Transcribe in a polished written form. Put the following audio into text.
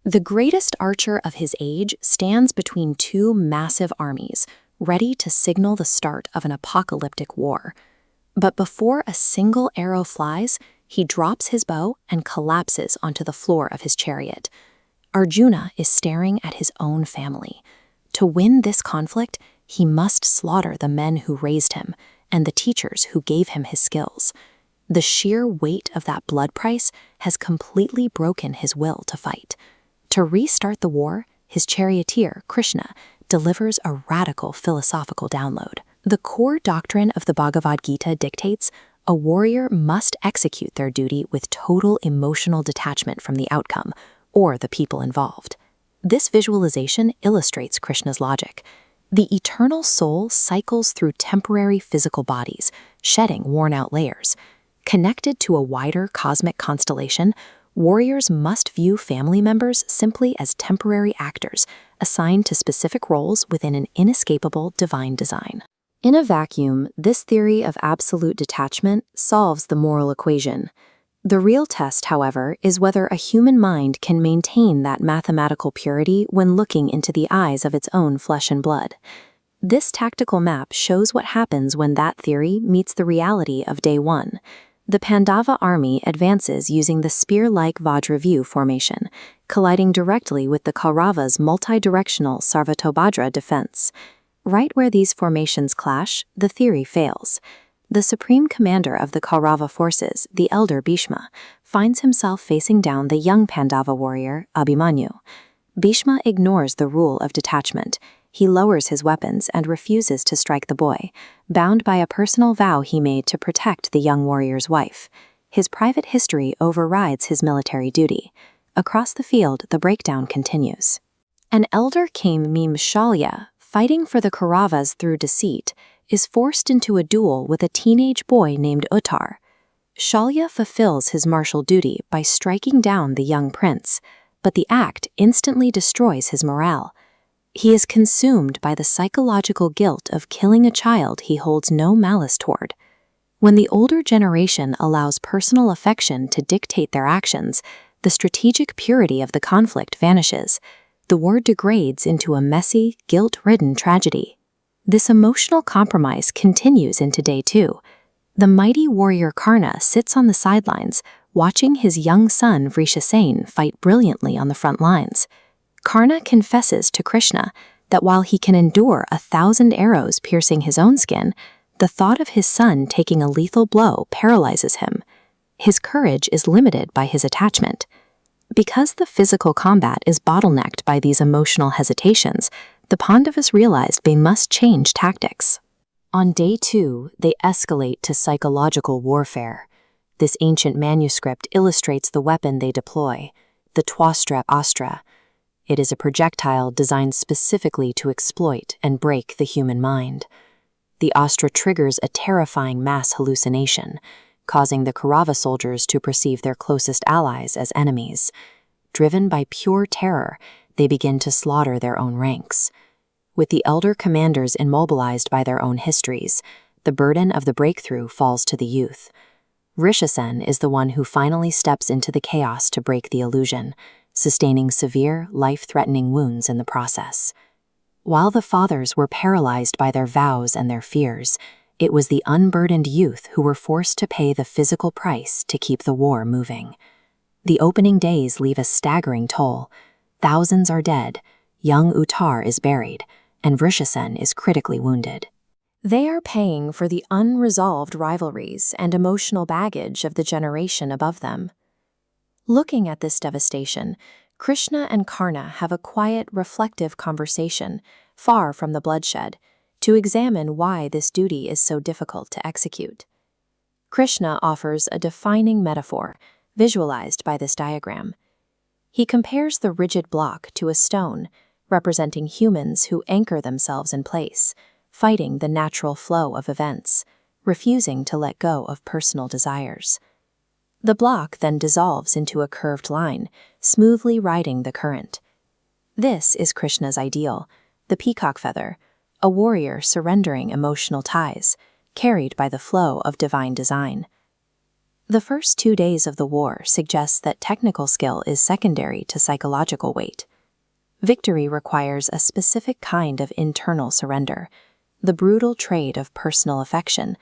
The greatest archer of his age stands between two massive armies, ready to signal the start of an apocalyptic war. But before a single arrow flies, he drops his bow and collapses onto the floor of his chariot. Arjuna is staring at his own family. To win this conflict, he must slaughter the men who raised him and the teachers who gave him his skills. The sheer weight of that blood price has completely broken his will to fight. To restart the war, his charioteer, Krishna, delivers a radical philosophical download. The core doctrine of the Bhagavad Gita dictates a warrior must execute their duty with total emotional detachment from the outcome or the people involved. This visualization illustrates Krishna's logic. The eternal soul cycles through temporary physical bodies, shedding worn-out layers. Connected to a wider cosmic constellation, warriors must view family members simply as temporary actors, assigned to specific roles within an inescapable divine design. In a vacuum, this theory of absolute detachment solves the moral equation. The real test, however, is whether a human mind can maintain that mathematical purity when looking into the eyes of its own flesh and blood. This tactical map shows what happens when that theory meets the reality of day one. The Pandava army advances using the spear-like Vajra formation, colliding directly with the Kauravas' multi-directional Sarvatobhadra defense. Right where these formations clash, the theory fails. The supreme commander of the Kaurava forces, the elder Bhishma, finds himself facing down the young Pandava warrior, Abhimanyu. Bhishma ignores the rule of detachment. He lowers his weapons and refuses to strike the boy, bound by a personal vow he made to protect the young warrior's wife. His private history overrides his military duty. Across the field, the breakdown continues. An elder king named Shalya, fighting for the Kauravas through deceit, is forced into a duel with a teenage boy named Uttar. Shalya fulfills his martial duty by striking down the young prince, but the act instantly destroys his morale. He is consumed by the psychological guilt of killing a child he holds no malice toward. When the older generation allows personal affection to dictate their actions, the strategic purity of the conflict vanishes. The war degrades into a messy, guilt-ridden tragedy. This emotional compromise continues into day two. The mighty warrior Karna sits on the sidelines, watching his young son Vrishasen fight brilliantly on the front lines. Karna confesses to Krishna that while he can endure 1,000 arrows piercing his own skin, the thought of his son taking a lethal blow paralyzes him. His courage is limited by his attachment. Because the physical combat is bottlenecked by these emotional hesitations, the Pandavas realized they must change tactics. On day two, they escalate to psychological warfare. This ancient manuscript illustrates the weapon they deploy, the Twastra Astra. It is a projectile designed specifically to exploit and break the human mind. The Astra triggers a terrifying mass hallucination, causing the Kaurava soldiers to perceive their closest allies as enemies. Driven by pure terror, they begin to slaughter their own ranks. With the elder commanders immobilized by their own histories, the burden of the breakthrough falls to the youth. Vrishasen is the one who finally steps into the chaos to break the illusion, sustaining severe, life-threatening wounds in the process. While the fathers were paralyzed by their vows and their fears, it was the unburdened youth who were forced to pay the physical price to keep the war moving. The opening days leave a staggering toll. Thousands are dead, young Uttar is buried, and Vrishasen is critically wounded. They are paying for the unresolved rivalries and emotional baggage of the generation above them. Looking at this devastation, Krishna and Karna have a quiet, reflective conversation, far from the bloodshed, to examine why this duty is so difficult to execute. Krishna offers a defining metaphor, visualized by this diagram. He compares the rigid block to a stone, representing humans who anchor themselves in place, fighting the natural flow of events, refusing to let go of personal desires. The block then dissolves into a curved line, smoothly riding the current. This is Krishna's ideal, the peacock feather, a warrior surrendering emotional ties, carried by the flow of divine design. The first 2 days of the war suggests that technical skill is secondary to psychological weight. Victory requires a specific kind of internal surrender, the brutal trade of personal affection